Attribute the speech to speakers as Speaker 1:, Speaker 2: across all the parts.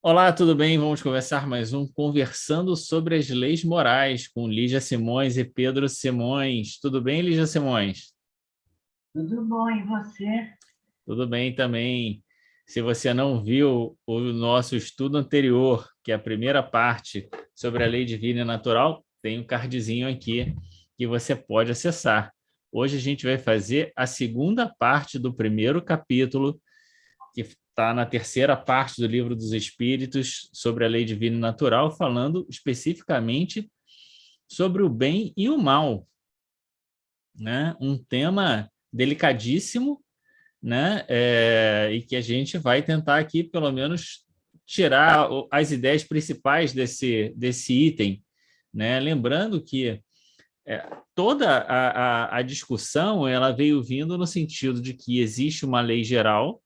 Speaker 1: Olá, tudo bem? Vamos conversar mais um Conversando sobre as Leis Morais com Lígia Simões e Pedro Simões. Tudo bem, Lígia Simões?
Speaker 2: Tudo bom, e você?
Speaker 1: Tudo bem também. Se você não viu o nosso estudo anterior, que é a primeira parte sobre a lei divina e natural, tem um cardzinho aqui que você pode acessar. Hoje a gente vai fazer a segunda parte do primeiro capítulo, que está na terceira parte do Livro dos Espíritos, sobre a lei divina e natural, falando especificamente sobre o bem e o mal, né? Um tema delicadíssimo, né? E que a gente vai tentar aqui, pelo menos, tirar as ideias principais desse item, né? Lembrando que toda a discussão ela veio vindo no sentido de que existe uma lei geral,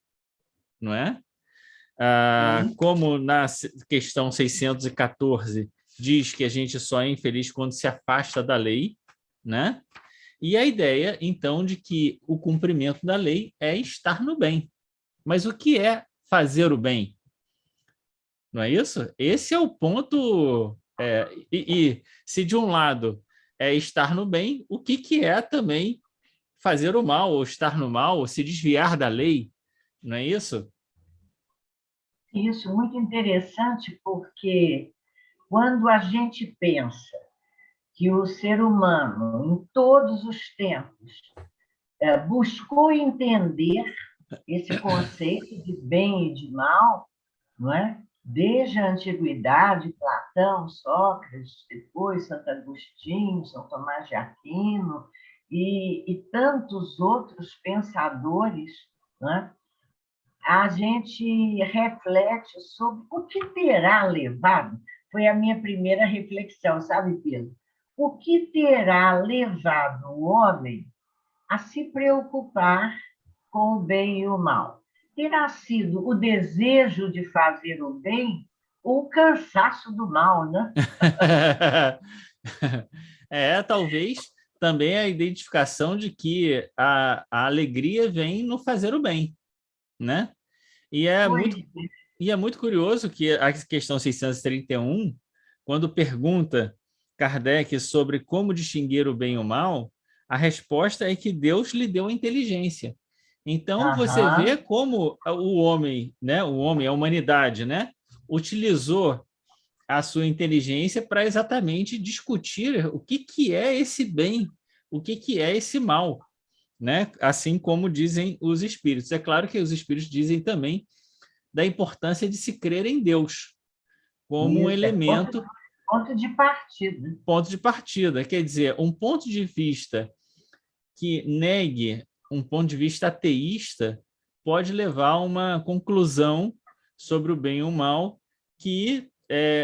Speaker 1: não é?
Speaker 2: Sim,
Speaker 1: Como na questão 614 diz que a gente só é infeliz quando se afasta da lei, né? E a ideia, então, de que o cumprimento da lei é estar no bem. Mas o que é fazer o bem? Não é isso? Esse é o ponto. E se de um lado é estar no bem, o que é também fazer o mal, ou estar no mal, ou se desviar da lei? Não é isso?
Speaker 2: isso muito interessante, porque quando a gente pensa que o ser humano, em todos os tempos, buscou entender esse conceito de bem e de mal, não é? Desde a antiguidade, Platão, Sócrates, depois Santo Agostinho, São Tomás de Aquino e tantos outros pensadores, não é? A gente reflete sobre o que terá levado, foi a minha primeira reflexão, sabe, Pedro? O que terá levado o homem a se preocupar com o bem e o mal? Terá sido o desejo de fazer o bem ou o cansaço do mal, né?
Speaker 1: Talvez também a identificação de que a alegria vem no fazer o bem, né? E é
Speaker 2: Pois
Speaker 1: muito, e é muito curioso que a questão 631, quando pergunta Kardec sobre como distinguir o bem e o mal, a resposta é que Deus lhe deu a inteligência. Então você vê
Speaker 2: aham,
Speaker 1: como o homem, né, a humanidade, né, utilizou a sua inteligência para exatamente discutir o que é esse bem, o que é esse mal, né? Assim como dizem os espíritos. É claro que os espíritos dizem também da importância de se crer em Deus como um
Speaker 2: isso é
Speaker 1: elemento,
Speaker 2: ponto de partida.
Speaker 1: ponto de partida. Quer dizer, um ponto de vista que negue um ponto de vista ateísta pode levar a uma conclusão sobre o bem e o mal que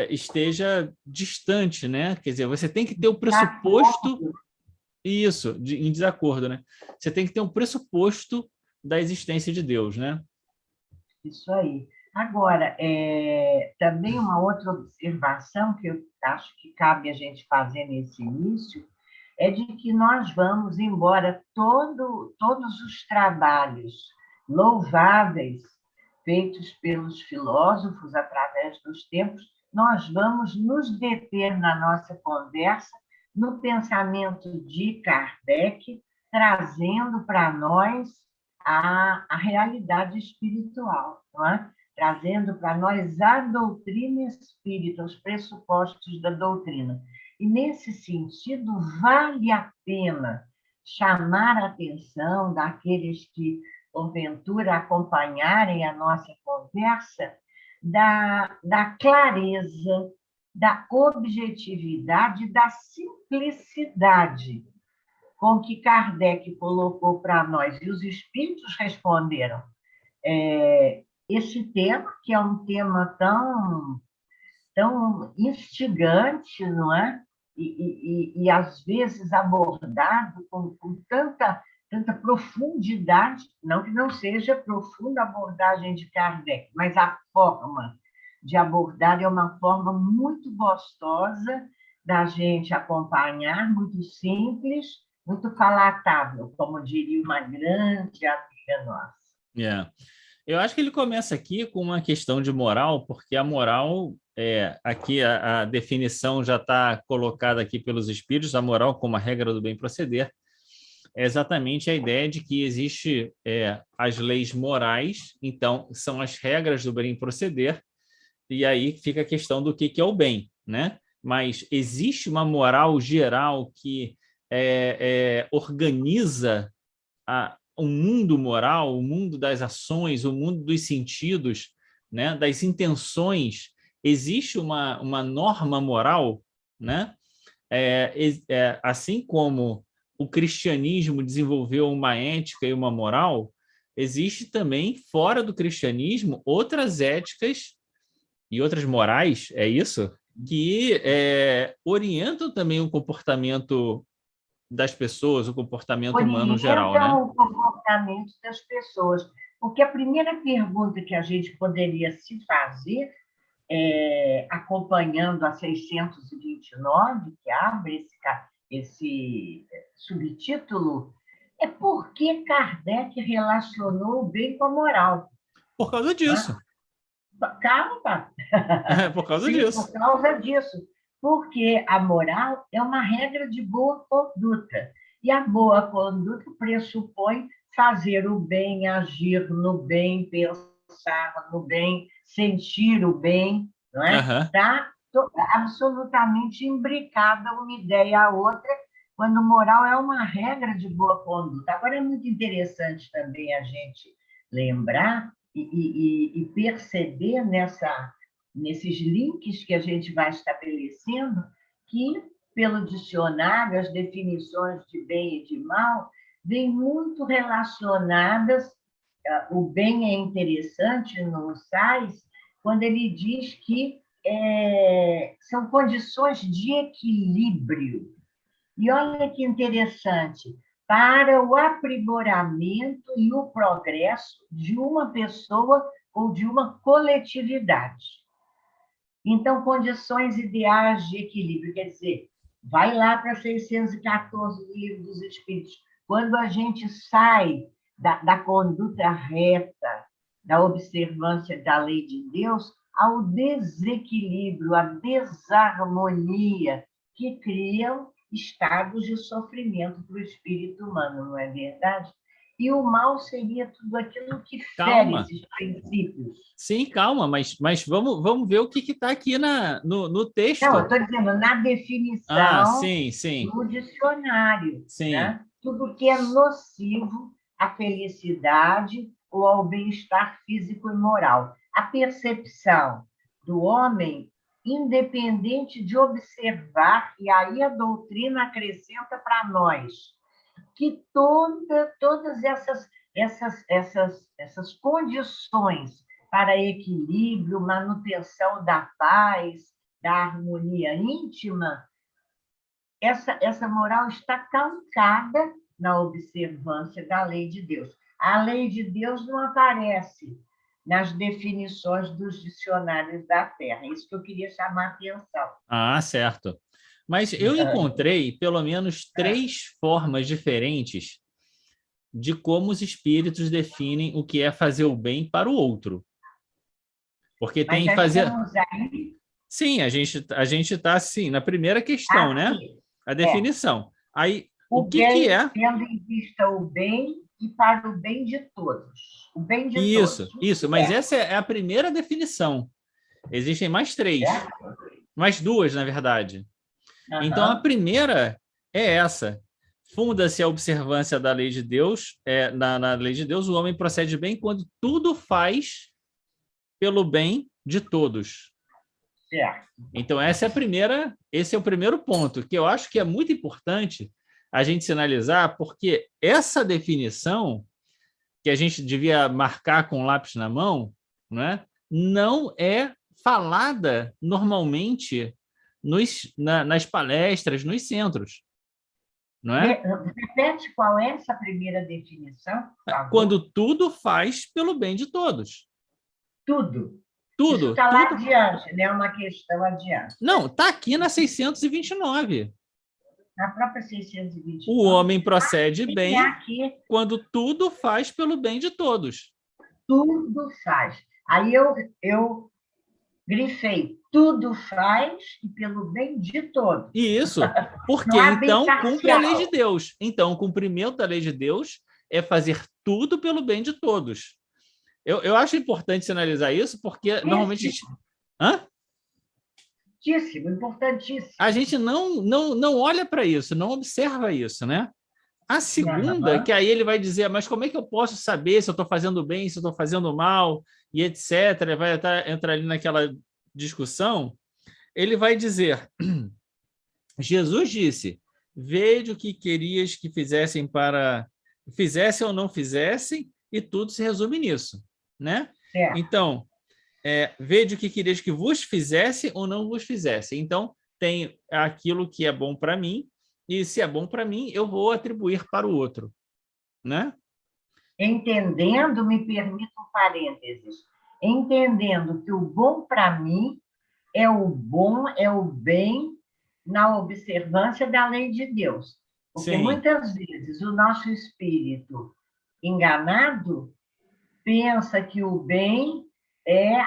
Speaker 1: esteja distante, né? Quer dizer, você tem que ter o
Speaker 2: De
Speaker 1: pressuposto,
Speaker 2: acordo,
Speaker 1: em desacordo, né? Você tem que ter um pressuposto da existência de Deus, né?
Speaker 2: isso aí. Agora, também uma outra observação que eu acho que cabe a gente fazer nesse início é de que nós vamos, embora todos os trabalhos louváveis feitos pelos filósofos através dos tempos, nós vamos nos deter na nossa conversa no pensamento de Kardec, trazendo para nós a realidade espiritual, não é? Trazendo para nós a doutrina espírita, os pressupostos da doutrina. E, nesse sentido, vale a pena chamar a atenção daqueles que, porventura, acompanharem a nossa conversa, da clareza, da objetividade, da simplicidade com que Kardec colocou para nós, e os espíritos responderam. Esse tema, que é um tema tão instigante, não é? E às vezes abordado com tanta profundidade, não que não seja profunda a abordagem de Kardec, mas a forma de abordar é uma forma muito gostosa da gente acompanhar, muito simples, muito palatável, como diria uma grande amiga nossa.
Speaker 1: Yeah. Eu acho que ele começa aqui com uma questão de moral, porque a moral, aqui a definição já está colocada aqui pelos espíritos, a moral como a regra do bem proceder, é exatamente a ideia de que existe as leis morais, então são as regras do bem proceder, e aí fica a questão do que é o bem, né? Mas existe uma moral geral que organiza o mundo moral, o mundo das ações, o mundo dos sentidos, né? Das intenções. Existe uma norma moral, né? Assim como o cristianismo desenvolveu uma ética e uma moral, existe também, fora do cristianismo, outras éticas e outras morais, é isso? Que orientam também o comportamento das pessoas, o comportamento humano geral, né?
Speaker 2: Orientam o comportamento das pessoas. Porque a primeira pergunta que a gente poderia se fazer, acompanhando a 629, que abre esse subtítulo, é por que Kardec relacionou o bem com a moral.
Speaker 1: Por causa disso.
Speaker 2: Calma.
Speaker 1: Por causa
Speaker 2: Sim,
Speaker 1: disso.
Speaker 2: por causa disso. Porque a moral é uma regra de boa conduta. E a boa conduta pressupõe fazer o bem, agir no bem, pensar no bem, sentir o bem, não é? Está absolutamente imbricada uma ideia à outra, quando moral é uma regra de boa conduta. Agora, é muito interessante também a gente lembrar e perceber nesses links que a gente vai estabelecendo que, pelo dicionário, as definições de bem e de mal vêm muito relacionadas. O bem é interessante no Sais, quando ele diz que são condições de equilíbrio. E olha que interessante, para o aprimoramento e o progresso de uma pessoa ou de uma coletividade. Então, condições ideais de equilíbrio, quer dizer, vai lá para 614 do Livro dos Espíritos, quando a gente sai da conduta reta, da observância da lei de Deus, ao desequilíbrio, à desarmonia, que criam estados de sofrimento para o espírito humano, não é verdade? E o mal seria tudo aquilo que fere esses princípios.
Speaker 1: Sim, calma, mas vamos ver o que está aqui no texto.
Speaker 2: Não, eu estou dizendo, na definição
Speaker 1: sim.
Speaker 2: do dicionário.
Speaker 1: Sim.
Speaker 2: Né? Tudo que é nocivo à felicidade ou ao bem-estar físico e moral. A percepção do homem, independente de observar, e aí a doutrina acrescenta para nós, que todas essas condições para equilíbrio, manutenção da paz, da harmonia íntima, essa moral está calcada na observância da lei de Deus. A lei de Deus não aparece nas definições dos dicionários da Terra. É isso que eu queria chamar a atenção.
Speaker 1: Ah, certo. Mas eu encontrei pelo menos 3 formas diferentes de como os espíritos definem o que é fazer o bem para o outro. Porque tem que fazer... Sim, a gente está assim, na primeira questão, né? A definição. Aí, o que é...
Speaker 2: Tendo em vista o bem e para o bem de todos. O bem de todos.
Speaker 1: Isso. Mas essa é a primeira definição. Existem mais 3. Mais 2, na verdade. Então, a primeira é essa. Funda-se a observância da lei de Deus. Na lei de Deus, o homem procede bem quando tudo faz pelo bem de todos.
Speaker 2: Certo.
Speaker 1: Então, esse é o primeiro ponto, que eu acho que é muito importante a gente sinalizar, porque essa definição, que a gente devia marcar com lápis na mão, não é falada normalmente nas palestras, nos centros. Não é?
Speaker 2: Repete qual é essa primeira definição, por favor.
Speaker 1: Quando tudo faz pelo bem de todos.
Speaker 2: Tudo.
Speaker 1: Tudo.
Speaker 2: Isso está lá adiante, né? Uma questão adiante.
Speaker 1: Não, está aqui na 629.
Speaker 2: Na própria 629.
Speaker 1: O homem procede bem quando tudo faz pelo bem de todos.
Speaker 2: tudo faz. Aí eu grifei, tudo faz e pelo bem de todos.
Speaker 1: E isso,
Speaker 2: Não
Speaker 1: porque
Speaker 2: há bem
Speaker 1: então cumpre a lei de
Speaker 2: parcial.
Speaker 1: Deus. Então, o cumprimento da lei de Deus é fazer tudo pelo bem de todos. Eu acho importante sinalizar isso, porque normalmente hã? A
Speaker 2: Importantíssimo.
Speaker 1: gente não olha para isso, não observa isso, né? A segunda, que
Speaker 2: Uhum.
Speaker 1: aí ele vai dizer, mas como é que eu posso saber se eu estou fazendo bem, se eu estou fazendo mal, e etc. Vai entrar ali naquela discussão. Ele vai dizer, Jesus disse, veja o que querias que fizessem ou não fizessem, e tudo se resume nisso, né?
Speaker 2: Certo.
Speaker 1: Então, veja o que querias que vos fizesse ou não vos fizesse. Então, tem aquilo que é bom para mim, e se é bom para mim, eu vou atribuir para o outro, né?
Speaker 2: Entendendo, me permita um parênteses, entendendo que o bom para mim é o bom, é o bem na observância da lei de Deus. Porque
Speaker 1: Sim,
Speaker 2: muitas vezes o nosso espírito enganado pensa que o bem é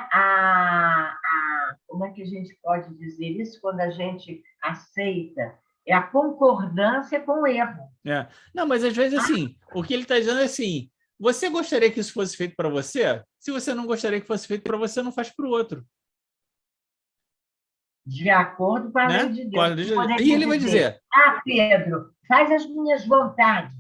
Speaker 2: como é que a gente pode dizer isso quando a gente aceita? É a concordância com o erro.
Speaker 1: é. Não, mas às vezes
Speaker 2: Ah,
Speaker 1: assim, o que ele está dizendo é assim, você gostaria que isso fosse feito para você? Se você não gostaria que fosse feito para você, não faz para o outro,
Speaker 2: de acordo com a lei
Speaker 1: né?
Speaker 2: de Deus. Eu
Speaker 1: E
Speaker 2: poderia
Speaker 1: ele vai
Speaker 2: dizer,
Speaker 1: dizer,
Speaker 2: Pedro, faz as minhas vontades.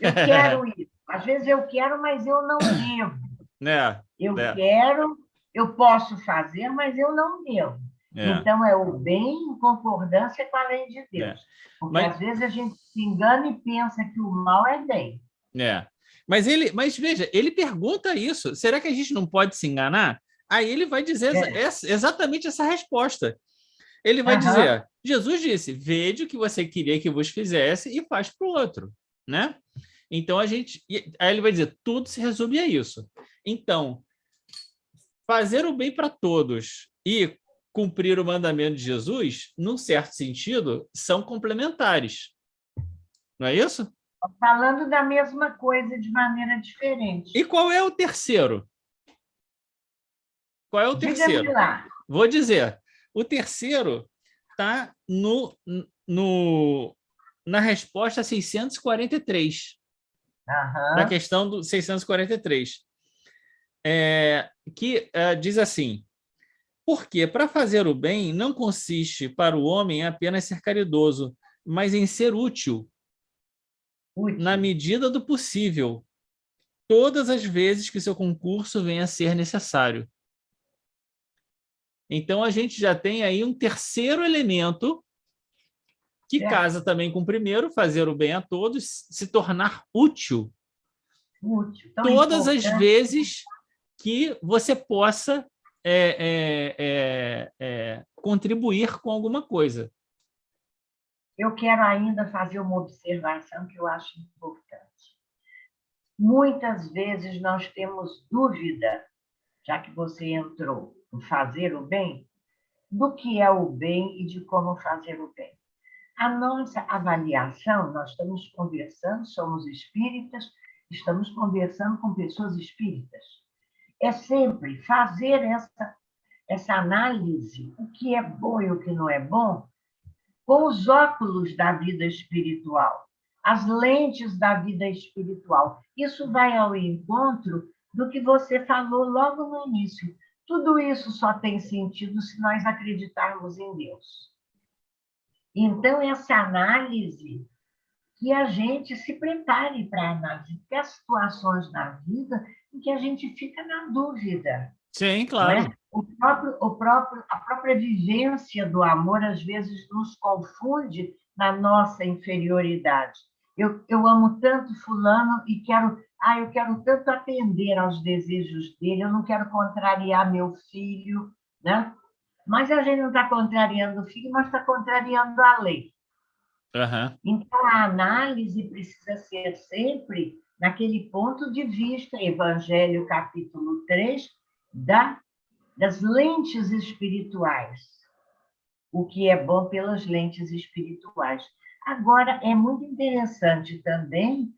Speaker 2: Eu quero isso. Às vezes eu quero, mas eu não devo.
Speaker 1: né?
Speaker 2: Eu
Speaker 1: É,
Speaker 2: quero, eu posso fazer, mas eu não devo.
Speaker 1: é,
Speaker 2: Então, é o bem em concordância com a lei de
Speaker 1: é.
Speaker 2: Deus. Porque
Speaker 1: Mas,
Speaker 2: às vezes a gente se engana e pensa que o mal é bem.
Speaker 1: é. Mas veja, ele pergunta isso. Será que a gente não pode se enganar? Aí ele vai dizer
Speaker 2: É.
Speaker 1: exatamente essa resposta. Ele vai
Speaker 2: Aham.
Speaker 1: dizer: Jesus disse, veja o que você queria que vos fizesse e faz para o outro, né? Então a gente. Aí ele vai dizer: tudo se resume a isso. Então, fazer o bem para todos e cumprir o mandamento de Jesus, num certo sentido, são complementares. Não é isso?
Speaker 2: Falando da mesma coisa de maneira
Speaker 1: E
Speaker 2: diferente.
Speaker 1: qual é o terceiro? Qual é o
Speaker 2: Diga-me
Speaker 1: terceiro?
Speaker 2: lá.
Speaker 1: Vou dizer. O terceiro está na resposta 643, da
Speaker 2: Aham.
Speaker 1: questão do 643, que diz assim: porque para fazer o bem não consiste para o homem apenas ser caridoso, mas em ser útil, na
Speaker 2: Útil.
Speaker 1: medida do possível, todas as vezes que seu concurso venha a ser necessário. Então, a gente já tem aí um terceiro elemento que
Speaker 2: Certo?
Speaker 1: casa também com o primeiro, fazer o bem a todos, se tornar útil
Speaker 2: Útil. Tão
Speaker 1: todas as
Speaker 2: importante.
Speaker 1: vezes que você possa contribuir com alguma coisa.
Speaker 2: Eu quero ainda fazer uma observação que eu acho importante. Muitas vezes nós temos dúvida, já que você entrou em fazer o bem, do que é o bem e de como fazer o bem. A nossa avaliação, nós estamos conversando, somos espíritas, estamos conversando com pessoas espíritas. É sempre fazer essa análise, o que é bom e o que não é bom, com os óculos da vida espiritual, as lentes da vida espiritual. Isso vai ao encontro do que você falou logo no início. Tudo isso só tem sentido se nós acreditarmos em Deus. Então, essa análise, que a gente se prepare para a análise, porque há situações na vida em que a gente fica na dúvida,
Speaker 1: Sim,
Speaker 2: não é?
Speaker 1: claro.
Speaker 2: A própria vivência do amor, às vezes, nos confunde na nossa inferioridade. Eu amo tanto fulano e eu quero tanto atender aos desejos dele, eu não quero contrariar meu filho, né? Mas a gente não está contrariando o filho, mas está contrariando a lei.
Speaker 1: Uhum.
Speaker 2: Então, a análise precisa ser sempre naquele ponto de vista, Evangelho capítulo 3, das lentes espirituais, o que é bom pelas lentes espirituais. Agora, é muito interessante também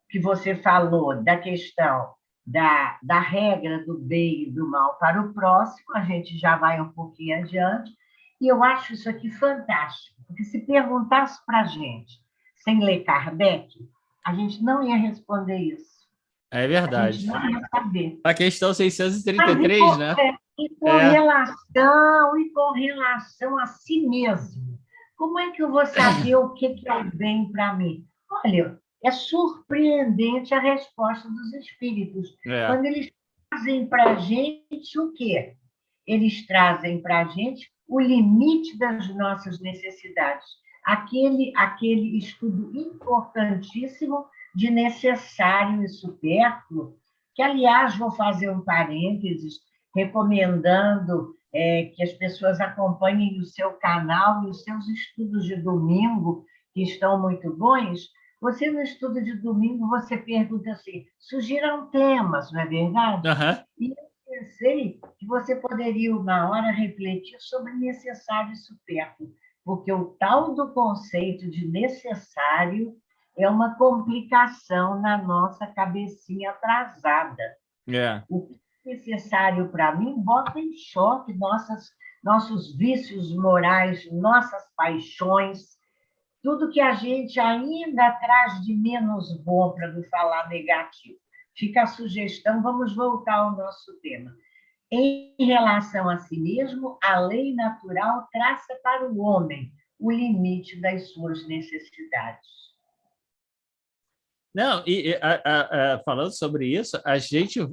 Speaker 2: que você falou da questão da regra do bem e do mal para o próximo, a gente já vai um pouquinho adiante, e eu acho isso aqui fantástico, porque se perguntasse para a gente, sem ler Kardec, a gente não ia responder isso.
Speaker 1: É
Speaker 2: A gente
Speaker 1: verdade.
Speaker 2: não ia saber.
Speaker 1: A questão
Speaker 2: Mas
Speaker 1: 633, né? É,
Speaker 2: e com relação a si mesmo, como é que eu vou saber o que é o bem para mim? Olha, é surpreendente a resposta dos espíritos.
Speaker 1: é,
Speaker 2: Quando eles trazem para a gente o quê? Eles trazem para a gente o limite das nossas necessidades. Aquele estudo importantíssimo de necessário e supérfluo, que, aliás, vou fazer um parênteses, recomendando que as pessoas acompanhem o seu canal e os seus estudos de domingo, que estão muito bons. Você, no estudo de domingo, você pergunta assim, sugiram temas, não é verdade?
Speaker 1: aham,
Speaker 2: E eu pensei que você poderia, uma hora, refletir sobre necessário e supérfluo, porque o tal do conceito de necessário é uma complicação na nossa cabecinha atrasada.
Speaker 1: é.
Speaker 2: O que é necessário para mim bota em choque nossos vícios morais, nossas paixões, tudo que a gente ainda traz de menos bom, para não falar negativo. Fica a sugestão, vamos voltar ao nosso tema. Em relação a si mesmo, a lei natural traça para o homem o limite das suas necessidades.
Speaker 1: Não, falando sobre isso,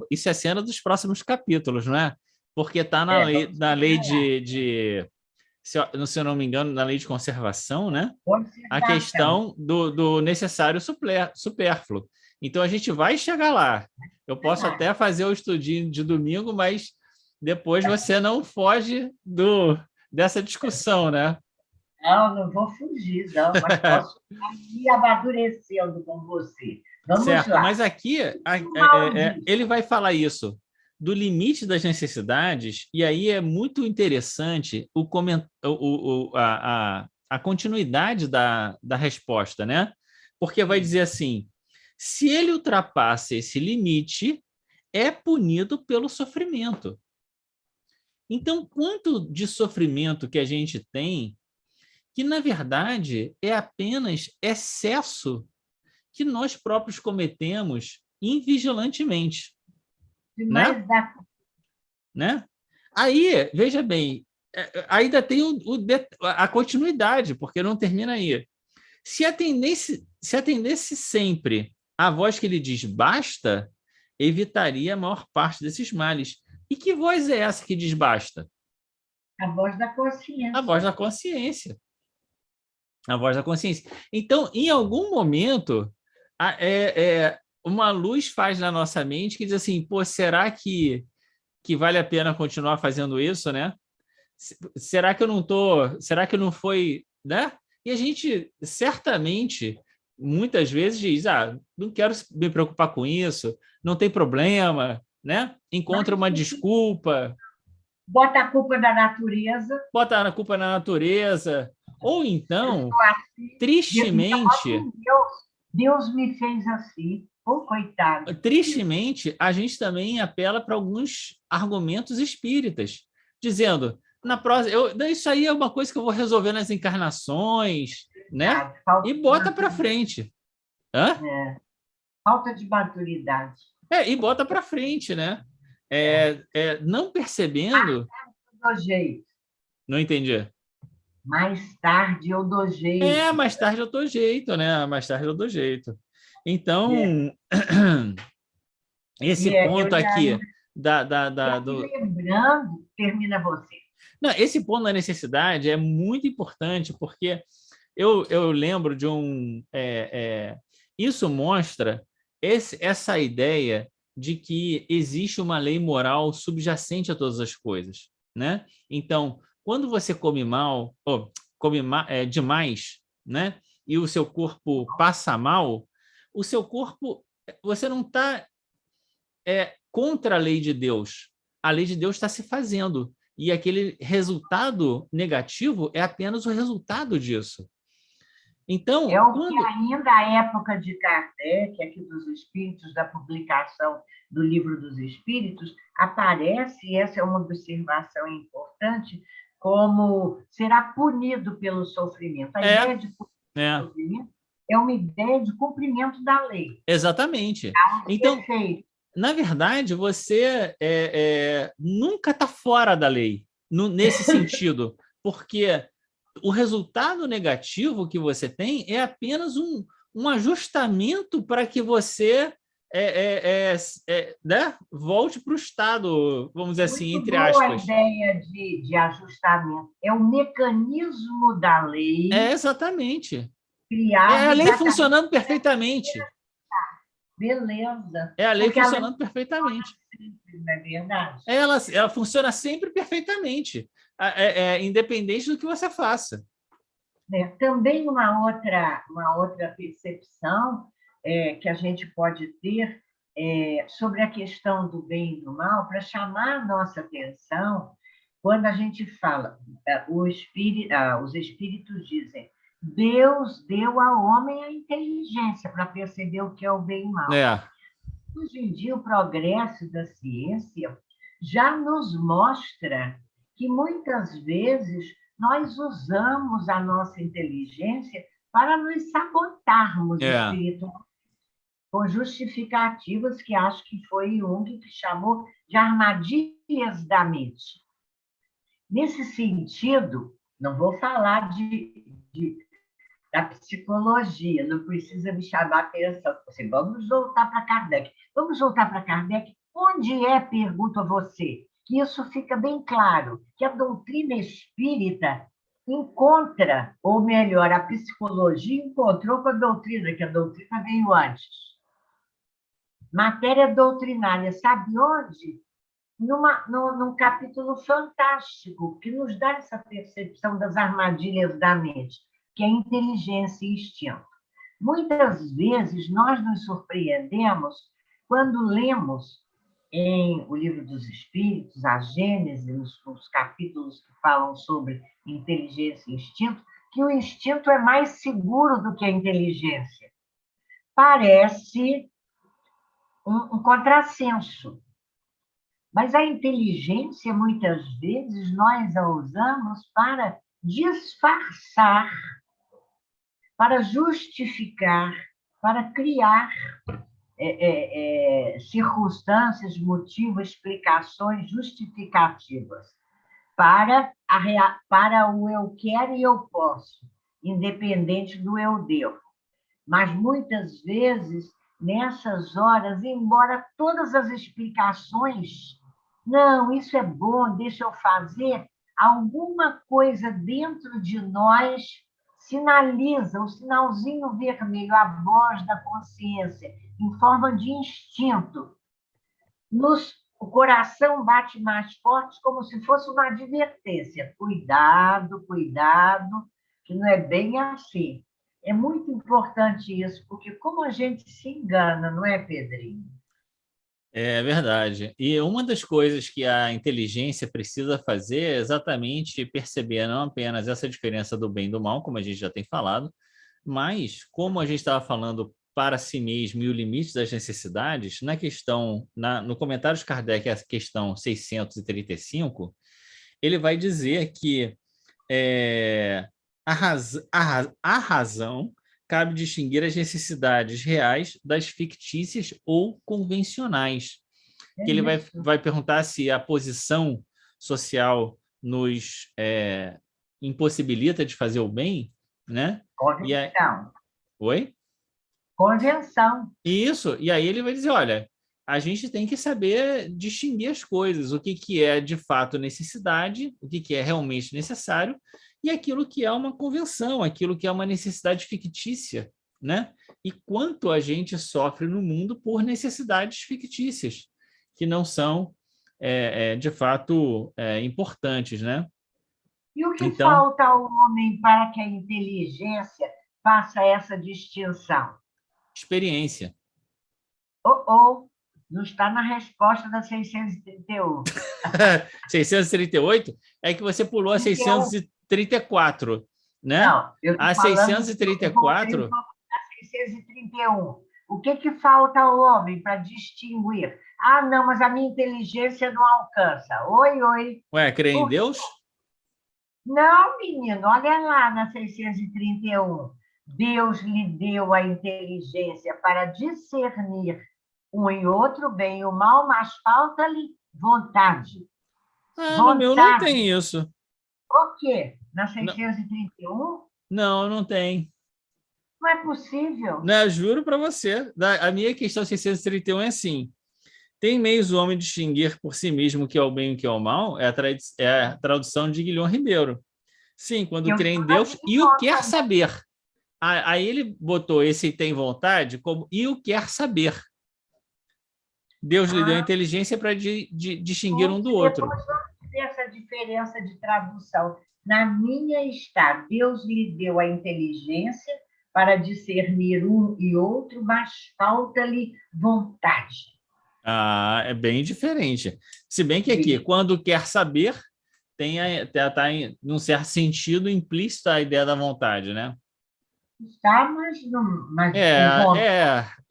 Speaker 1: isso é cena dos próximos capítulos, não é? Porque está na lei se eu não me engano, na lei de conservação, né? A questão do necessário supérfluo. Então, a gente vai chegar lá. Eu posso até fazer o estudinho de domingo, mas depois você não foge dessa discussão, né?
Speaker 2: Não vou fugir, não, mas posso ir amadurecendo com você. Vamos
Speaker 1: certo,
Speaker 2: lá.
Speaker 1: mas aqui ele vai falar isso, do limite das necessidades, e aí é muito interessante a continuidade da resposta, né? Porque vai dizer assim, se ele ultrapassa esse limite, é punido pelo sofrimento. Então, quanto de sofrimento que a gente tem, que, na verdade, é apenas excesso que nós próprios cometemos invigilantemente. Né? Né? Aí, veja bem, ainda tem a continuidade, porque não termina aí. Se atendesse sempre a voz que ele diz basta, evitaria a maior parte desses males. E que voz é essa que diz basta?
Speaker 2: A voz da consciência.
Speaker 1: A voz da consciência. A voz da consciência. Então, em algum momento, uma luz faz na nossa mente que diz assim, pô, será que vale a pena continuar fazendo isso, né? Será que eu não tô, será que não foi, né? E a gente certamente muitas vezes diz, não quero me preocupar com isso, não tem problema, né? Encontra uma desculpa,
Speaker 2: bota a culpa na natureza,
Speaker 1: bota a culpa na natureza, ou então, tristemente,
Speaker 2: Deus me fez assim. Oh, coitado.
Speaker 1: Tristemente, a gente também apela para alguns argumentos espíritas, dizendo, na próxima, isso aí é uma coisa que eu vou resolver nas encarnações, né? E bota para frente.
Speaker 2: Falta de maturidade.
Speaker 1: E bota para frente, né? Não percebendo...
Speaker 2: do jeito.
Speaker 1: Não entendi.
Speaker 2: Mais tarde eu dou jeito.
Speaker 1: Mais tarde eu dou jeito, né? Mais tarde eu dou jeito. Então, esse ponto aqui
Speaker 2: lembrando, termina você.
Speaker 1: Não, esse ponto da necessidade é muito importante, porque eu lembro de isso mostra essa ideia de que existe uma lei moral subjacente a todas as coisas, né? Então, quando você come mal, demais, né? E o seu corpo passa mal, o seu corpo, você não está contra a lei de Deus. A lei de Deus está se fazendo. E aquele resultado negativo é apenas o resultado disso. Então,
Speaker 2: É o que ainda a época de Kardec, aqui dos Espíritos, da publicação do Livro dos Espíritos, aparece, e essa é uma observação importante, como será punido pelo sofrimento. A ideia de punir pelo sofrimento é uma ideia de cumprimento da lei.
Speaker 1: Exatamente. Então,
Speaker 2: Perfeito.
Speaker 1: na verdade, você nunca está fora da lei, nesse sentido, porque o resultado negativo que você tem é apenas um ajustamento para que você né, volte para o estado, vamos dizer assim,
Speaker 2: Muito
Speaker 1: entre
Speaker 2: boa a
Speaker 1: aspas.
Speaker 2: ideia de ajustamento. É o mecanismo da lei
Speaker 1: Exatamente. É
Speaker 2: criado
Speaker 1: a lei
Speaker 2: exatamente.
Speaker 1: funcionando perfeitamente.
Speaker 2: Beleza.
Speaker 1: É a lei
Speaker 2: Porque a lei
Speaker 1: funcionando perfeitamente.
Speaker 2: sempre, não é verdade?
Speaker 1: Ela funciona sempre perfeitamente, independente do que você faça.
Speaker 2: Também uma outra percepção que a gente pode ter sobre a questão do bem e do mal, para chamar a nossa atenção, quando a gente fala, os espíritos dizem, Deus deu ao homem a inteligência para perceber o que é o bem e o mal. Hoje em dia, o progresso da ciência já nos mostra que muitas vezes nós usamos a nossa inteligência para nos sabotarmos espiritualmente, com justificativas que acho que foi Jung que chamou de armadilhas da mente. Nesse sentido, não vou falar da psicologia, não precisa me chamar a atenção. Vamos voltar para Kardec. Vamos voltar para Kardec. Onde pergunto a você, que isso fica bem claro, que a doutrina espírita encontra, ou melhor, a psicologia encontrou com a doutrina, que a doutrina veio antes. Matéria doutrinária, sabe onde? Num capítulo fantástico, que nos dá essa percepção das armadilhas da mente, que é inteligência e instinto. Muitas vezes nós nos surpreendemos quando lemos em O Livro dos Espíritos, a Gênese, os capítulos que falam sobre inteligência e instinto, que o instinto é mais seguro do que a inteligência. Parece um contrassenso. Mas a inteligência, muitas vezes, nós a usamos para disfarçar, para justificar, para criar circunstâncias, motivos, explicações justificativas para o eu quero e eu posso, independente do eu devo. Mas, muitas vezes, nessas horas, embora todas as explicações, não, isso é bom, deixa eu fazer, alguma coisa dentro de nós sinaliza, o sinalzinho vermelho, a voz da consciência, em forma de instinto. O coração bate mais forte, como se fosse uma advertência. Cuidado, cuidado, que não é bem assim. É muito importante isso, porque como a gente se engana, não é, Pedrinho?
Speaker 1: É verdade. E uma das coisas que a inteligência precisa fazer é exatamente perceber não apenas essa diferença do bem e do mal, como a gente já tem falado, mas, como a gente estava falando para si mesmo e o limite das necessidades, no comentário de Kardec, a questão 635, ele vai dizer que a razão cabe distinguir as necessidades reais das fictícias ou convencionais. Que ele vai perguntar se a posição social nos impossibilita de fazer o bem, né?
Speaker 2: Convenção.
Speaker 1: Oi?
Speaker 2: Convenção.
Speaker 1: Isso. E aí ele vai dizer, olha, a gente tem que saber distinguir as coisas, o que é de fato necessidade, o que é realmente necessário, e aquilo que é uma convenção, aquilo que é uma necessidade fictícia, né? E quanto a gente sofre no mundo por necessidades fictícias, que não são, de fato, importantes, né?
Speaker 2: E o que falta ao homem para que a inteligência faça essa distinção?
Speaker 1: Experiência.
Speaker 2: Não está na resposta da 638.
Speaker 1: 638 é que você pulou a 634. né?
Speaker 2: Não, eu
Speaker 1: A
Speaker 2: estou falando,
Speaker 1: 634...
Speaker 2: 631. O que falta ao homem para distinguir? Ah, não, mas a minha inteligência não alcança. Oi, oi.
Speaker 1: Ué, crê em
Speaker 2: Por quê?
Speaker 1: Deus?
Speaker 2: Não, menino, olha lá na 631. Deus lhe deu a inteligência para discernir um e outro bem e o mal, mas falta-lhe vontade.
Speaker 1: Ah, no meu não
Speaker 2: Vontade.
Speaker 1: tem isso.
Speaker 2: Por quê? Na
Speaker 1: Não,
Speaker 2: 631?
Speaker 1: não, não tem.
Speaker 2: Não é possível.
Speaker 1: Não, juro para você. A minha questão 631 é assim: tem meios o homem distinguir por si mesmo o que é o bem e o que é o mal? É a tradução de Guilhom Ribeiro. Sim,
Speaker 2: Que
Speaker 1: quando
Speaker 2: eu
Speaker 1: crê em
Speaker 2: estou na
Speaker 1: Deus e o
Speaker 2: Guilherme
Speaker 1: quer
Speaker 2: também.
Speaker 1: saber. Aí ele botou esse tem vontade como e o quer saber. Deus lhe deu a
Speaker 2: Ah,
Speaker 1: inteligência para distinguir um do
Speaker 2: porque
Speaker 1: outro.
Speaker 2: depois vamos ter essa diferença de tradução. Na minha está, Deus lhe deu a inteligência para discernir um e outro, mas falta-lhe vontade.
Speaker 1: Ah, é bem diferente. Se bem que aqui,
Speaker 2: Bem,
Speaker 1: quando quer saber, tá em num certo sentido implícita a ideia da vontade, né?
Speaker 2: está, mas
Speaker 1: É,
Speaker 2: com vontade,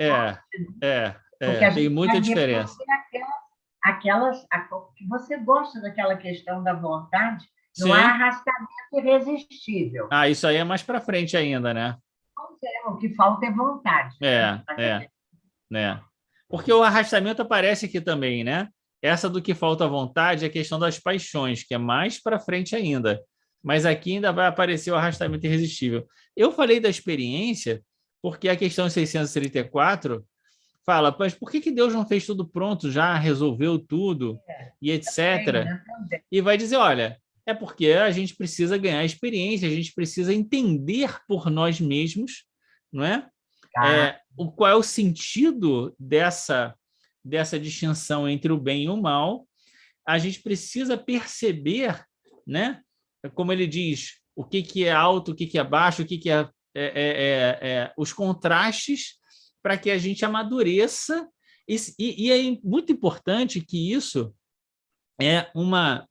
Speaker 1: é, é,
Speaker 2: porque a
Speaker 1: tem
Speaker 2: gente
Speaker 1: muita
Speaker 2: vai
Speaker 1: diferença.
Speaker 2: refazer que você gosta daquela questão da vontade, não há
Speaker 1: Sim.
Speaker 2: arrastamento irresistível.
Speaker 1: Ah, isso aí é mais para frente ainda, né?
Speaker 2: O que falta é vontade, né?
Speaker 1: Né? Porque o arrastamento aparece aqui também, né? Essa do que falta vontade é a questão das paixões, que é mais para frente ainda. Mas aqui ainda vai aparecer o arrastamento irresistível. Eu falei da experiência porque a questão 634 fala, mas por que Deus não fez tudo pronto já, resolveu tudo e
Speaker 2: Também,
Speaker 1: etc.
Speaker 2: né? Também.
Speaker 1: E vai dizer, olha, é porque a gente precisa ganhar experiência, a gente precisa entender por nós mesmos, não é?
Speaker 2: Tá.
Speaker 1: Qual é o sentido dessa distinção entre o bem e o mal? A gente precisa perceber, né? Como ele diz, o que é alto, o que é baixo, o que os contrastes para que a gente amadureça. E é muito importante que isso é uma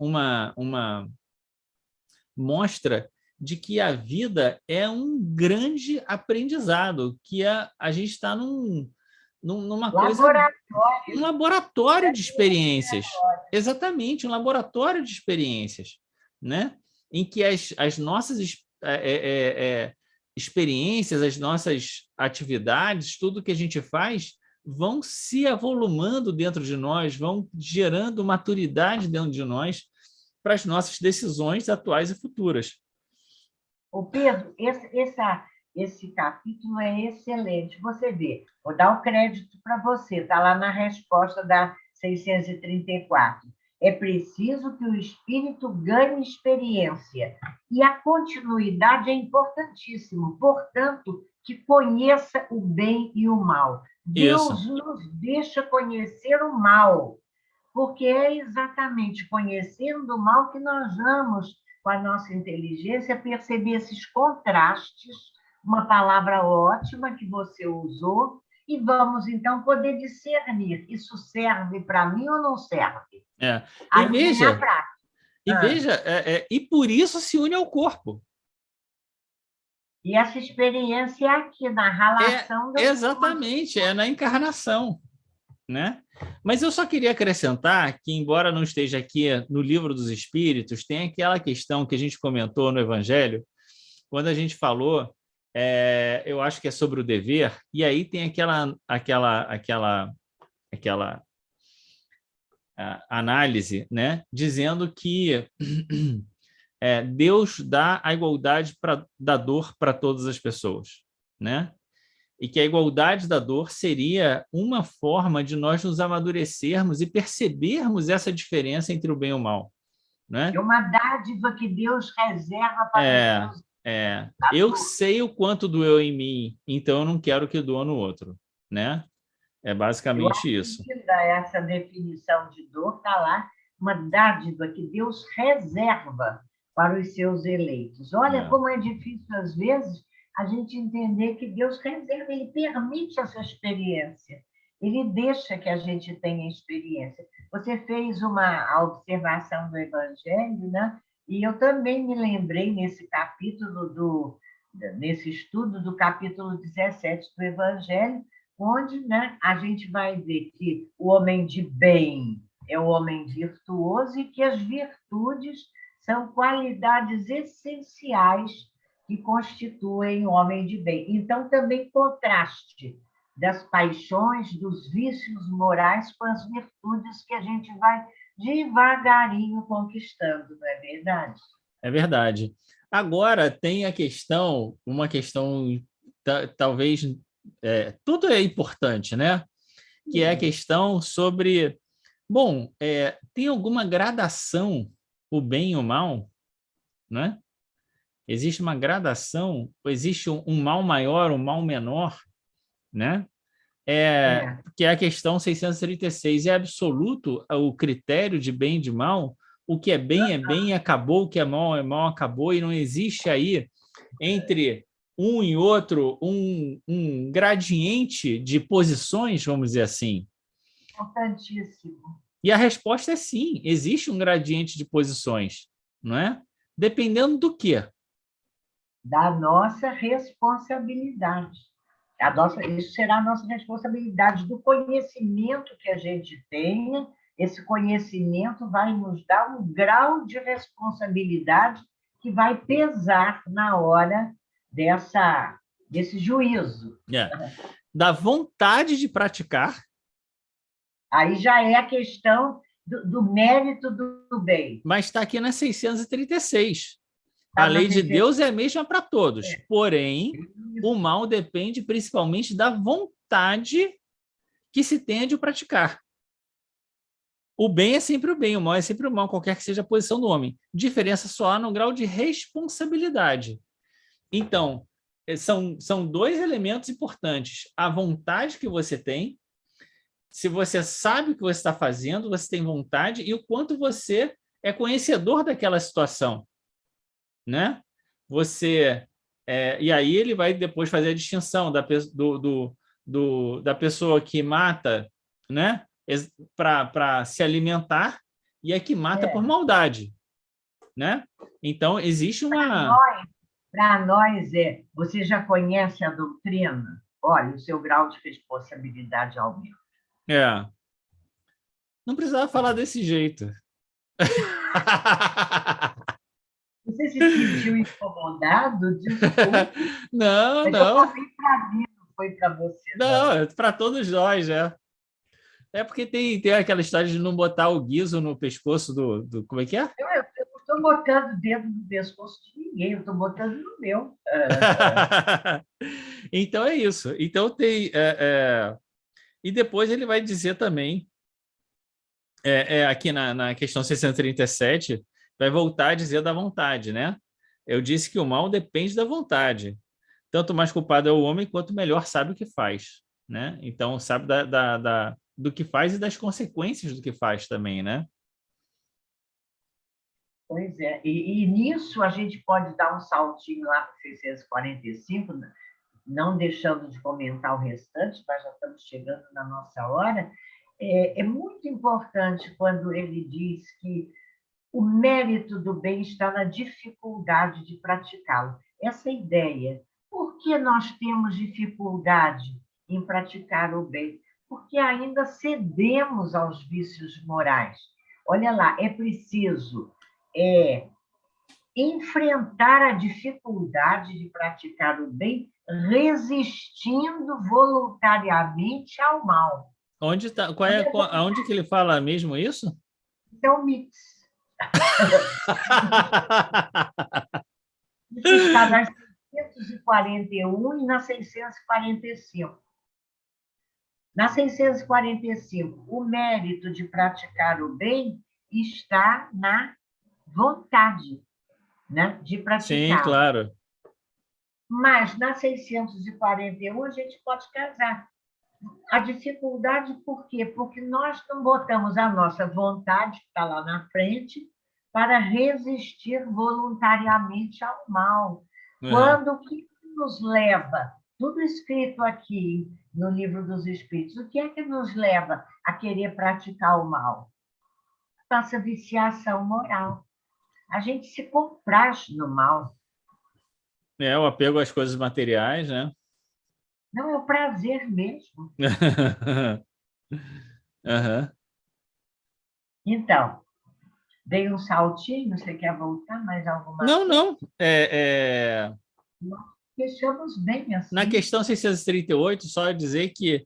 Speaker 1: mostra de que a vida é um grande aprendizado, que a gente está numa coisa, um
Speaker 2: Laboratório.
Speaker 1: laboratório de experiências. Exatamente, um laboratório de experiências, né? Em que as nossas experiências, as nossas atividades, tudo que a gente faz, vão se avolumando dentro de nós, vão gerando maturidade dentro de nós para as nossas decisões atuais e futuras.
Speaker 2: O Pedro, esse capítulo é excelente. Você vê, vou dar o crédito para você, está lá na resposta da 634. É preciso que o espírito ganhe experiência. E a continuidade é importantíssimo. Portanto, que conheça o bem e o mal.
Speaker 1: Isso,
Speaker 2: Deus nos deixa conhecer o mal, porque é exatamente conhecendo o mal que nós vamos, com a nossa inteligência, perceber esses contrastes, uma palavra ótima que você usou, e vamos, então, poder discernir. Isso serve para mim ou não serve?
Speaker 1: é. E
Speaker 2: Aí vem a
Speaker 1: veja,
Speaker 2: prática.
Speaker 1: e veja, e por isso se une ao corpo.
Speaker 2: E essa experiência é aqui, na
Speaker 1: É
Speaker 2: relação das duas.
Speaker 1: exatamente, é na encarnação, né? Mas eu só queria acrescentar que, embora não esteja aqui no Livro dos Espíritos, tem aquela questão que a gente comentou no Evangelho, quando a gente falou, eu acho que é sobre o dever, e aí tem aquela análise, né, dizendo que Deus dá a igualdade da dor para todas as pessoas, né? E que a igualdade da dor seria uma forma de nós nos amadurecermos e percebermos essa diferença entre o bem e o mal,
Speaker 2: É
Speaker 1: né?
Speaker 2: uma dádiva que Deus reserva para os
Speaker 1: É,
Speaker 2: seus
Speaker 1: eu
Speaker 2: adultos.
Speaker 1: sei o quanto doeu em mim, então eu não quero que doa no outro, né? É
Speaker 2: Eu
Speaker 1: basicamente
Speaker 2: acho
Speaker 1: isso.
Speaker 2: linda essa definição de dor, está lá, uma dádiva que Deus reserva para os seus eleitos. Olha
Speaker 1: É,
Speaker 2: como é difícil, às vezes, a gente entender que Deus reserva, ele permite essa experiência, ele deixa que a gente tenha experiência. Você fez uma observação do Evangelho, né? E eu também me lembrei nesse estudo do capítulo 17 do Evangelho, onde, né, a gente vai ver que o homem de bem é o homem virtuoso e que as virtudes são qualidades essenciais que constituem o homem de bem. Então, também contraste das paixões, dos vícios morais com as virtudes que a gente vai devagarinho conquistando, não é verdade?
Speaker 1: É verdade. Agora tem a questão, uma questão, talvez, tudo é importante, né? Que é a questão sobre, bom, tem alguma gradação o bem e o mal, né? Existe uma gradação, existe um mal maior, um mal menor, né?
Speaker 2: É.
Speaker 1: Que é a questão 636. É absoluto o critério de bem e de mal? O que é bem, acabou, o que é mal, acabou, e não existe aí, entre um e outro, um gradiente de posições, vamos dizer assim.
Speaker 2: Importantíssimo.
Speaker 1: E a resposta é sim, existe um gradiente de posições, não é? Dependendo do quê?
Speaker 2: Da nossa responsabilidade. Isso será a nossa responsabilidade, do conhecimento que a gente tenha. Esse conhecimento vai nos dar um grau de responsabilidade que vai pesar na hora desse juízo.
Speaker 1: É. Da vontade de praticar.
Speaker 2: Aí já é a questão do mérito do bem.
Speaker 1: Mas está aqui na 636. A
Speaker 2: Tá na
Speaker 1: lei de
Speaker 2: 600.
Speaker 1: Deus é a mesma para todos, porém, o mal depende principalmente da vontade que se tenha de o praticar. O bem é sempre o bem, o mal é sempre o mal, qualquer que seja a posição do homem. Diferença só há no grau de responsabilidade. Então, são dois elementos importantes. A vontade que você tem, se você sabe o que você está fazendo, você tem vontade, e o quanto você é conhecedor daquela situação, né? E aí ele vai depois fazer a distinção da pessoa que mata, né? Para se alimentar, e a que mata por maldade, né? Então, existe uma...
Speaker 2: Para nós, você já conhece a doutrina? Olha, o seu grau de responsabilidade aumenta.
Speaker 1: Não precisava falar desse jeito.
Speaker 2: Você se sentiu incomodado? Desculpe.
Speaker 1: Não,
Speaker 2: Mas eu
Speaker 1: não.
Speaker 2: falei para mim, não foi para você,
Speaker 1: Não,
Speaker 2: não.
Speaker 1: é para todos nós, né? É porque tem aquela história de não botar o guiso no pescoço como é que é?
Speaker 2: Eu não estou botando o dedo no pescoço de ninguém, eu estou botando no meu.
Speaker 1: Então é isso. Então tem. E depois ele vai dizer também, aqui na questão 637, vai voltar a dizer da vontade, né? Eu disse que o mal depende da vontade. Tanto mais culpado é o homem, quanto melhor sabe o que faz, né? Então, sabe do que faz e das consequências do que faz também, né?
Speaker 2: Pois é, e nisso a gente pode dar um saltinho lá para 645, não deixando de comentar o restante, nós já estamos chegando na nossa hora. É muito importante quando ele diz que o mérito do bem está na dificuldade de praticá-lo. Essa ideia, por que nós temos dificuldade em praticar o bem? Porque ainda cedemos aos vícios morais. Olha lá, é preciso enfrentar a dificuldade de praticar o bem, resistindo voluntariamente ao mal.
Speaker 1: Onde aonde que ele fala mesmo isso?
Speaker 2: Isso é um mix. Isso está nas 641 e na 645. Na 645, o mérito de praticar o bem está na vontade, né, de
Speaker 1: Sim,
Speaker 2: praticar.
Speaker 1: claro.
Speaker 2: Mas na 641 a gente pode casar. A dificuldade por quê? Porque nós não botamos a nossa vontade, que está lá na frente, para resistir voluntariamente ao mal. Quando o que nos leva, tudo escrito aqui no Livro dos Espíritos, o que é que nos leva a querer praticar o mal? Nossa viciação moral. a gente se compraz no mal.
Speaker 1: É o apego às coisas materiais, né?
Speaker 2: Não é o prazer mesmo.
Speaker 1: Aham.
Speaker 2: Então, dei um saltinho, você quer voltar mais alguma
Speaker 1: Não,
Speaker 2: coisa?
Speaker 1: não.
Speaker 2: Nós fechamos bem
Speaker 1: Na
Speaker 2: assim.
Speaker 1: questão 638, só dizer que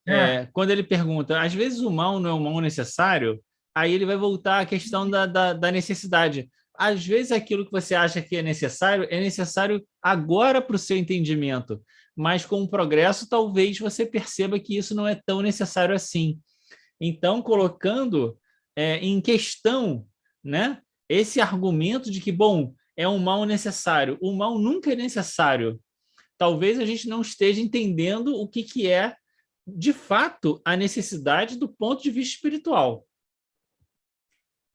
Speaker 2: Ah,
Speaker 1: quando ele pergunta, às vezes o mal não é um mal necessário, aí ele vai voltar à questão da necessidade. Às vezes aquilo que você acha que é necessário agora para o seu entendimento, mas com o progresso talvez você perceba que isso não é tão necessário assim. Então, colocando em questão, né, esse argumento de que, bom, é um mal necessário. O mal nunca é necessário. Talvez a gente não esteja entendendo o que é, de fato, a necessidade do ponto de vista espiritual.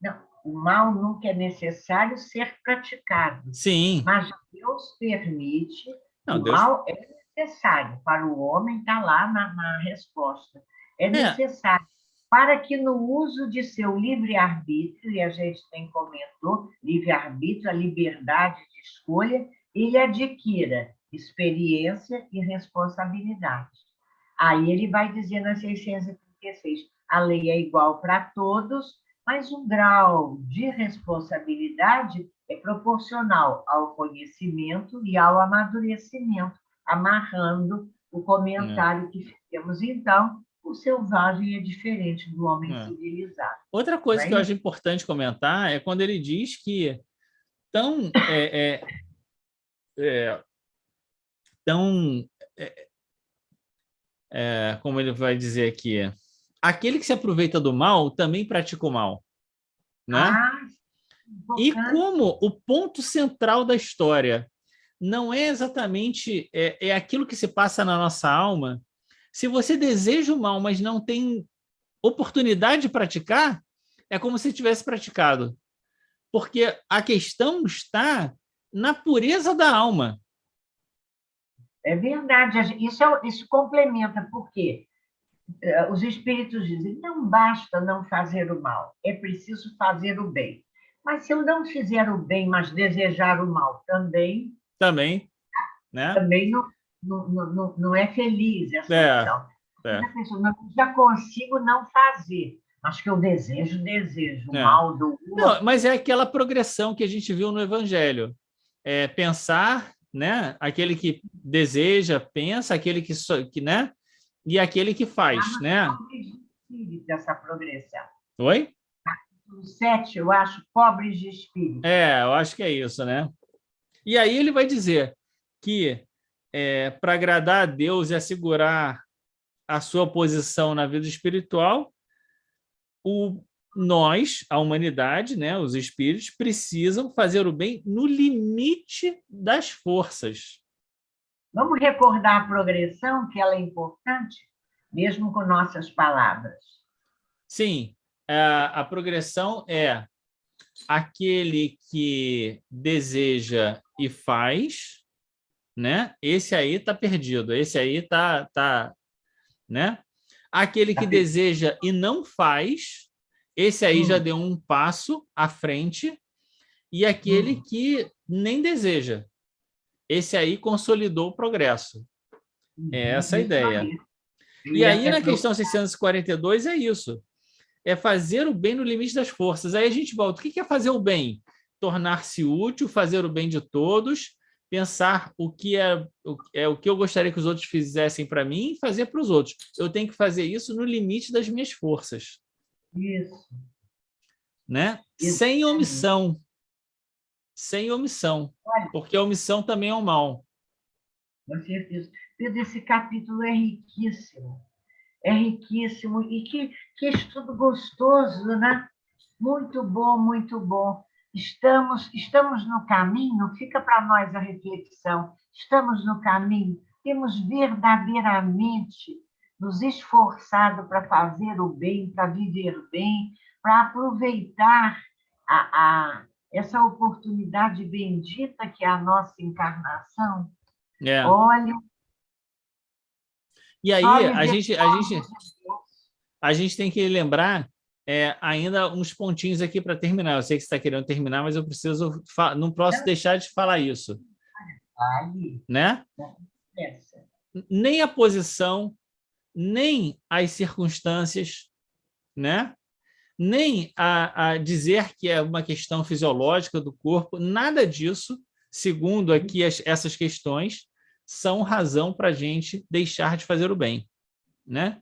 Speaker 2: não, o mal nunca é necessário ser praticado,
Speaker 1: Sim.
Speaker 2: mas Deus permite,
Speaker 1: Não,
Speaker 2: o
Speaker 1: Deus.
Speaker 2: mal é necessário para o homem, está lá na resposta. É
Speaker 1: É,
Speaker 2: necessário para que no uso de seu livre-arbítrio, e a gente tem comentou, livre-arbítrio, a liberdade de escolha, ele adquira experiência e responsabilidade. Aí ele vai dizer na 636, a lei é igual para todos, mas o grau de responsabilidade é proporcional ao conhecimento e ao amadurecimento, amarrando o
Speaker 1: é,
Speaker 2: comentário que fizemos. Então, o selvagem é diferente do homem
Speaker 1: é.
Speaker 2: civilizado.
Speaker 1: Outra
Speaker 2: Não
Speaker 1: coisa
Speaker 2: é
Speaker 1: que eu
Speaker 2: isso?
Speaker 1: acho importante comentar é quando ele diz que tão, é, tão como ele vai dizer aqui, aquele que se aproveita do mal também pratica o mal, né?
Speaker 2: Ah,
Speaker 1: E
Speaker 2: importante.
Speaker 1: como o ponto central da história não é exatamente aquilo que se passa na nossa alma, se você deseja o mal, mas não tem oportunidade de praticar, é como se tivesse praticado. Porque a questão está na pureza da alma.
Speaker 2: É verdade. Isso complementa, porque os espíritos dizem, não basta não fazer o mal, é preciso fazer o bem. Mas se eu não fizer o bem, mas desejar o mal também,
Speaker 1: Também, né?
Speaker 2: também não é feliz essa
Speaker 1: É,
Speaker 2: opção.
Speaker 1: é,
Speaker 2: A pessoa, não, já consigo não fazer, mas que eu desejo o
Speaker 1: é.
Speaker 2: mal do
Speaker 1: Não,
Speaker 2: outro.
Speaker 1: mas é aquela progressão que a gente viu no Evangelho. Pensar, né? Aquele que deseja, pensa, aquele que, né? E aquele que
Speaker 2: Está
Speaker 1: faz,
Speaker 2: nos
Speaker 1: né?
Speaker 2: pobres de espírito essa progressão.
Speaker 1: Oi?
Speaker 2: No 7, eu acho, pobres de espírito.
Speaker 1: Eu acho que é isso, né? E aí ele vai dizer que para agradar a Deus e assegurar a sua posição na vida espiritual, o nós, a humanidade, né, os espíritos, precisam fazer o bem no limite das forças.
Speaker 2: Vamos recordar a progressão, que ela é importante, mesmo com nossas palavras.
Speaker 1: Sim, a progressão é aquele que deseja e faz, né? Esse aí está perdido, esse aí tá, né? Aquele que deseja e não faz, esse aí já
Speaker 2: Hum,
Speaker 1: deu um passo à frente, e aquele
Speaker 2: hum,
Speaker 1: que nem deseja, esse aí consolidou o progresso. É essa a
Speaker 2: isso
Speaker 1: ideia.
Speaker 2: aí.
Speaker 1: E
Speaker 2: E
Speaker 1: aí,
Speaker 2: é
Speaker 1: na questão 642, é isso. É fazer o bem no limite das forças. Aí a gente volta. O que é fazer o bem? Tornar-se útil, fazer o bem de todos, pensar o que eu gostaria que os outros fizessem para mim e fazer para os outros. Eu tenho que fazer isso no limite das minhas forças,
Speaker 2: isso,
Speaker 1: né? Sem
Speaker 2: exatamente.
Speaker 1: omissão, sem omissão,
Speaker 2: Olha,
Speaker 1: porque a omissão também é um mal.
Speaker 2: você fez. Pedro, esse capítulo é riquíssimo, e que estudo gostoso, né? Muito bom, muito bom. Estamos no caminho, fica para nós a reflexão. Estamos no caminho, temos verdadeiramente nos esforçado para fazer o bem, para viver bem, para aproveitar essa oportunidade bendita que é a nossa encarnação.
Speaker 1: É.
Speaker 2: Olha,
Speaker 1: E
Speaker 2: só
Speaker 1: aí
Speaker 2: misericórdia de Deus.
Speaker 1: a gente tem que lembrar ainda uns pontinhos aqui para terminar. Eu sei que você está querendo terminar, mas eu preciso, não posso deixar de falar isso.
Speaker 2: Vale.
Speaker 1: Né?
Speaker 2: Essa.
Speaker 1: Nem a posição, nem as circunstâncias, né? Nem a dizer que é uma questão fisiológica do corpo, nada disso, segundo aqui essas questões, são razão para a gente deixar de fazer o bem, né?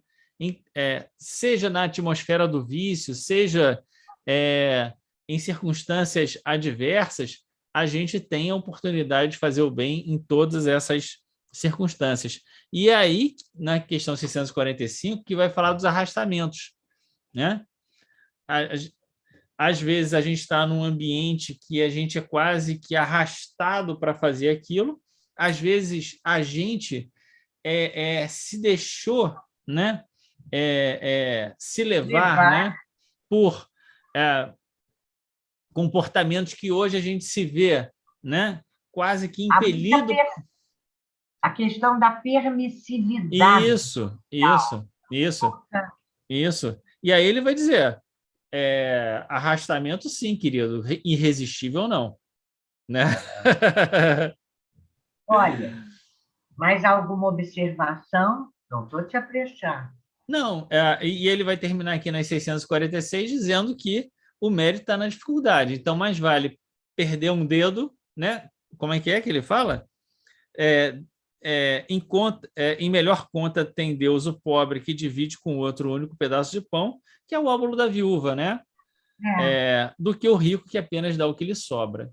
Speaker 1: Seja na atmosfera do vício, seja em circunstâncias adversas, a gente tem a oportunidade de fazer o bem em todas essas circunstâncias. E aí, na questão 645, que vai falar dos arrastamentos, né? Às vezes a gente está num ambiente que a gente é quase que arrastado para fazer aquilo, às vezes a gente se deixou, né, se levar, né, por comportamentos que hoje a gente se vê, né, quase que impelido.
Speaker 2: A questão da permissividade.
Speaker 1: Isso. E aí ele vai dizer, arrastamento sim, querido, irresistível não, né?
Speaker 2: Olha, mais alguma observação? Não estou te apressando.
Speaker 1: Não, e ele vai terminar aqui nas 646 dizendo que o mérito está na dificuldade. Então, mais vale perder um dedo, né? Como é que ele fala? Em melhor conta tem Deus o pobre que divide com o outro o único pedaço de pão, que é o óbolo da viúva, né? Do que o rico que apenas dá o que lhe sobra.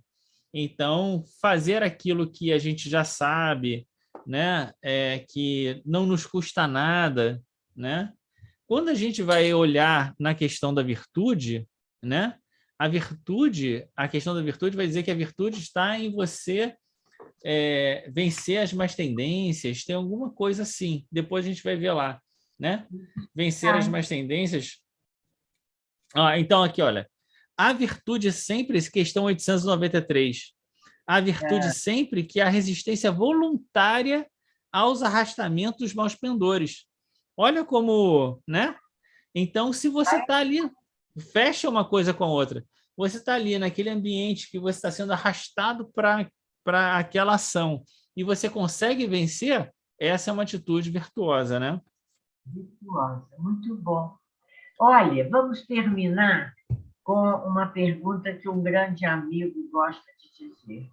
Speaker 1: Então, fazer aquilo que a gente já sabe, né? Que não nos custa nada, né? Quando a gente vai olhar na questão da virtude, né? A questão da virtude vai dizer que a virtude está em você vencer as más tendências, tem alguma coisa assim. Depois a gente vai ver lá, né? Vencer as más tendências. Então, aqui, olha. A virtude sempre, questão 893, a virtude sempre que a resistência voluntária aos arrastamentos dos maus pendores. Olha como, né? Então, se você está ali, fecha uma coisa com a outra. Você está ali naquele ambiente que você está sendo arrastado para aquela ação e você consegue vencer, essa é uma atitude virtuosa, né?
Speaker 2: Virtuosa, muito bom. Olha, vamos terminar com uma pergunta que um grande amigo gosta de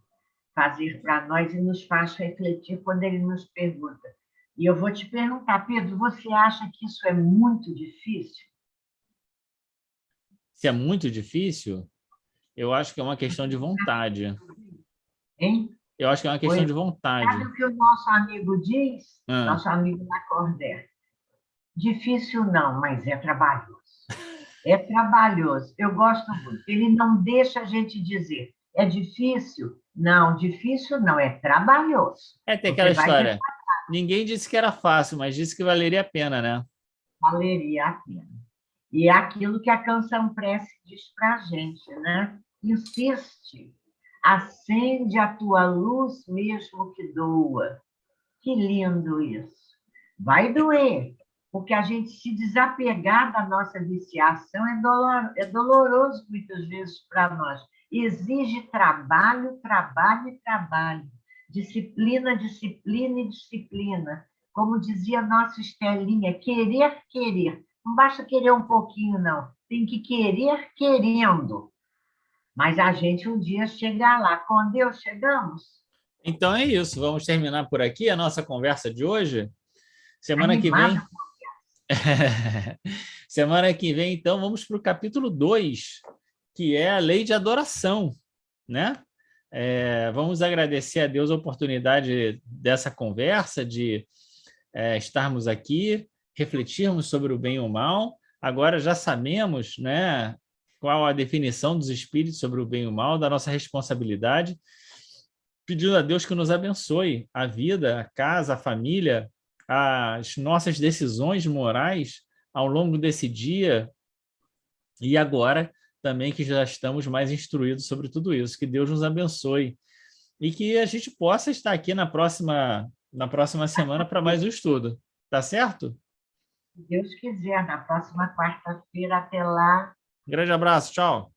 Speaker 2: fazer para nós e nos faz refletir quando ele nos pergunta. E eu vou te perguntar, Pedro, você acha que isso é muito difícil?
Speaker 1: Se é muito difícil, eu acho que é uma questão de vontade.
Speaker 2: Hein?
Speaker 1: Eu acho que é uma questão de vontade.
Speaker 2: Sabe o que o nosso amigo diz? Nosso amigo Lacordaire. Difícil não, mas é trabalhoso. É trabalhoso. Eu gosto muito. Ele não deixa a gente dizer, é difícil? Não, difícil não, é trabalhoso.
Speaker 1: Tem aquela história. Ninguém disse que era fácil, mas disse que valeria a pena, né?
Speaker 2: Valeria a pena. E é aquilo que a Canção Prece diz para a gente, né? Insiste, acende a tua luz mesmo que doa. Que lindo isso. Vai doer, porque a gente se desapegar da nossa viciação é doloroso muitas vezes para nós. Exige trabalho, trabalho e trabalho. Disciplina, disciplina e disciplina. Como dizia nossa Estelinha, querer, querer. Não basta querer um pouquinho, não. Tem que querer querendo. Mas a gente um dia chegar lá. Com Deus chegamos?
Speaker 1: Então é isso. Vamos terminar por aqui a nossa conversa de hoje. Semana que vem... Semana que vem, então, vamos para o capítulo 2, que é a lei de adoração, né? Vamos agradecer a Deus a oportunidade dessa conversa, de estarmos aqui, refletirmos sobre o bem e o mal. Agora já sabemos, né, qual a definição dos espíritos sobre o bem e o mal, da nossa responsabilidade, pedindo a Deus que nos abençoe a vida, a casa, a família, as nossas decisões morais ao longo desse dia e agora também que já estamos mais instruídos sobre tudo isso. Que Deus nos abençoe e que a gente possa estar aqui na próxima semana para mais um estudo. Tá certo?
Speaker 2: Se Deus quiser, na próxima quarta-feira, até lá.
Speaker 1: Grande abraço, tchau.